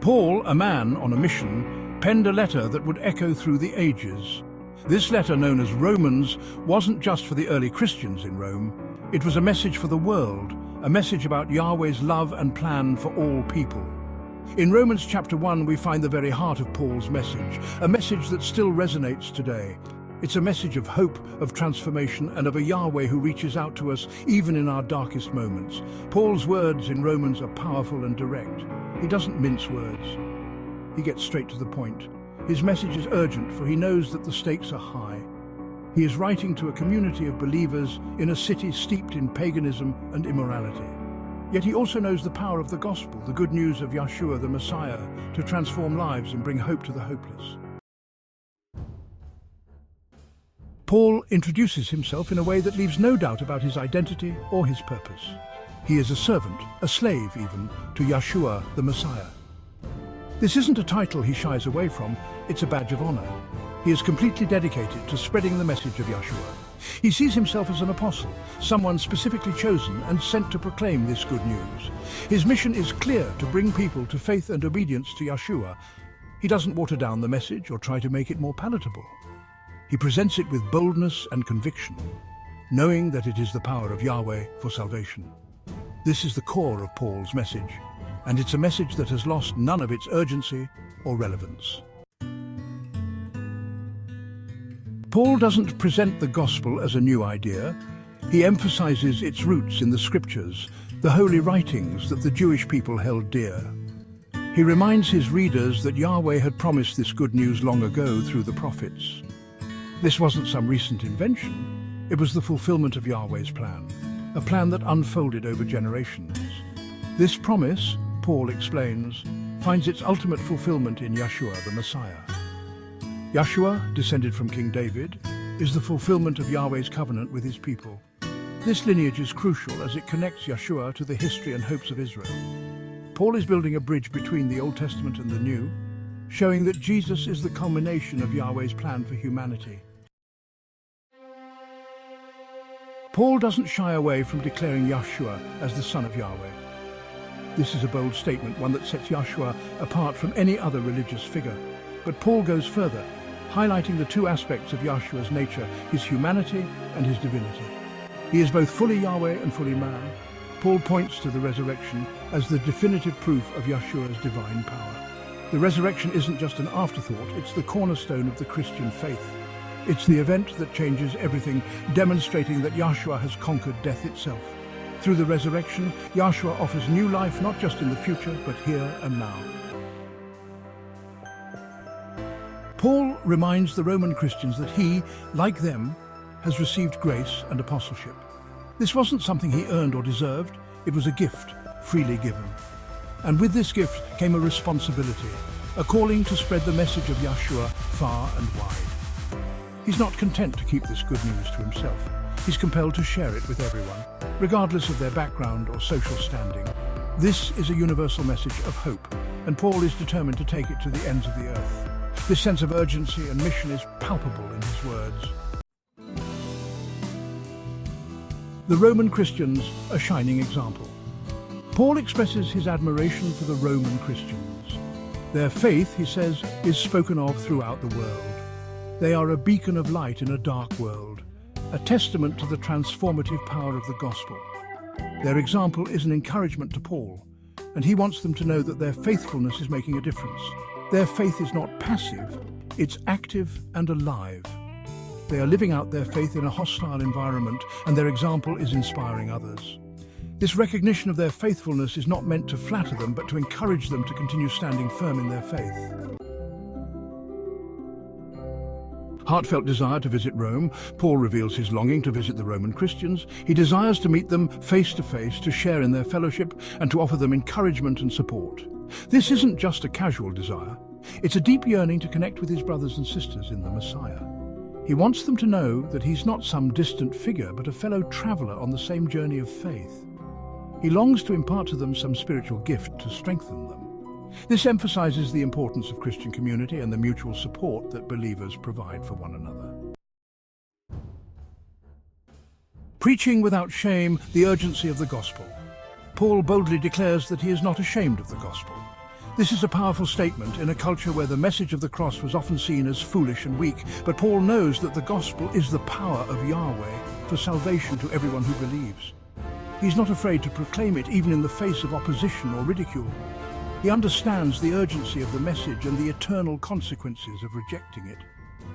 Paul, a man on a mission, penned a letter that would echo through the ages. This letter, known as Romans, wasn't just for the early Christians in Rome. It was a message for the world, a message about Yahweh's love and plan for all people. In Romans chapter 1, we find the very heart of Paul's message, a message that still resonates today. It's a message of hope, of transformation, and of a Yahweh who reaches out to us even in our darkest moments. Paul's words in Romans are powerful and direct. He doesn't mince words. He gets straight to the point. His message is urgent, for he knows that the stakes are high. He is writing to a community of believers in a city steeped in paganism and immorality. Yet he also knows the power of the gospel, the good news of Yeshua the Messiah, to transform lives and bring hope to the hopeless. Paul introduces himself in a way that leaves no doubt about his identity or his purpose. He is a servant, a slave even, to Yeshua the Messiah. This isn't a title he shies away from, it's a badge of honor. He is completely dedicated to spreading the message of Yeshua. He sees himself as an apostle, someone specifically chosen and sent to proclaim this good news. His mission is clear: to bring people to faith and obedience to Yeshua. He doesn't water down the message or try to make it more palatable. He presents it with boldness and conviction, knowing that it is the power of Yahweh for salvation. This is the core of Paul's message, and it's a message that has lost none of its urgency or relevance. Paul doesn't present the gospel as a new idea. He emphasizes its roots in the scriptures, the holy writings that the Jewish people held dear. He reminds his readers that Yahweh had promised this good news long ago through the prophets. This wasn't some recent invention. It was the fulfillment of Yahweh's plan, a plan that unfolded over generations. This promise, Paul explains, finds its ultimate fulfillment in Yeshua the Messiah. Yeshua, descended from King David, is the fulfillment of Yahweh's covenant with his people. This lineage is crucial as it connects Yeshua to the history and hopes of Israel. Paul is building a bridge between the Old Testament and the New, showing that Jesus is the culmination of Yahweh's plan for humanity. Paul doesn't shy away from declaring Yeshua as the Son of Yahweh. This is a bold statement, one that sets Yeshua apart from any other religious figure. But Paul goes further, highlighting the two aspects of Yeshua's nature, his humanity and his divinity. He is both fully Yahweh and fully man. Paul points to the resurrection as the definitive proof of Yeshua's divine power. The resurrection isn't just an afterthought, it's the cornerstone of the Christian faith. It's the event that changes everything, demonstrating that Yeshua has conquered death itself. Through the resurrection, Yeshua offers new life not just in the future, but here and now. Paul reminds the Roman Christians that he, like them, has received grace and apostleship. This wasn't something he earned or deserved, it was a gift, freely given. And with this gift came a responsibility, a calling to spread the message of Yeshua far and wide. He's not content to keep this good news to himself. He's compelled to share it with everyone, regardless of their background or social standing. This is a universal message of hope, and Paul is determined to take it to the ends of the earth. This sense of urgency and mission is palpable in his words. The Roman Christians, a shining example. Paul expresses his admiration for the Roman Christians. Their faith, he says, is spoken of throughout the world. They are a beacon of light in a dark world, a testament to the transformative power of the gospel. Their example is an encouragement to Paul, and he wants them to know that their faithfulness is making a difference. Their faith is not passive, it's active and alive. They are living out their faith in a hostile environment, and their example is inspiring others. This recognition of their faithfulness is not meant to flatter them, but to encourage them to continue standing firm in their faith. Heartfelt desire to visit Rome, Paul reveals his longing to visit the Roman Christians. He desires to meet them face to face, to share in their fellowship, and to offer them encouragement and support. This isn't just a casual desire. It's a deep yearning to connect with his brothers and sisters in the Messiah. He wants them to know that he's not some distant figure, but a fellow traveler on the same journey of faith. He longs to impart to them some spiritual gift to strengthen them. This emphasizes the importance of Christian community and the mutual support that believers provide for one another. Preaching without shame the urgency of the gospel. Paul boldly declares that he is not ashamed of the gospel. This is a powerful statement in a culture where the message of the cross was often seen as foolish and weak, but Paul knows that the gospel is the power of Yahweh for salvation to everyone who believes. He's not afraid to proclaim it even in the face of opposition or ridicule. He understands the urgency of the message and the eternal consequences of rejecting it.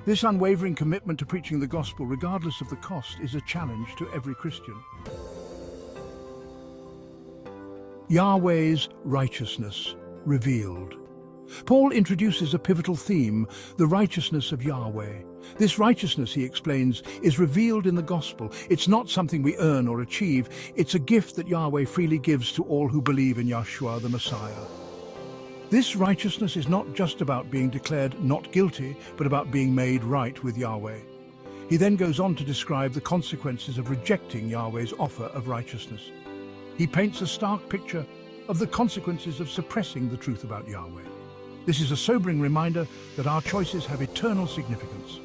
This unwavering commitment to preaching the gospel, regardless of the cost, is a challenge to every Christian. Yahweh's righteousness revealed. Paul introduces a pivotal theme, the righteousness of Yahweh. This righteousness, he explains, is revealed in the gospel. It's not something we earn or achieve. It's a gift that Yahweh freely gives to all who believe in Yahshua the Messiah. This righteousness is not just about being declared not guilty, but about being made right with Yahweh. He then goes on to describe the consequences of rejecting Yahweh's offer of righteousness. He paints a stark picture of the consequences of suppressing the truth about Yahweh. This is a sobering reminder that our choices have eternal significance.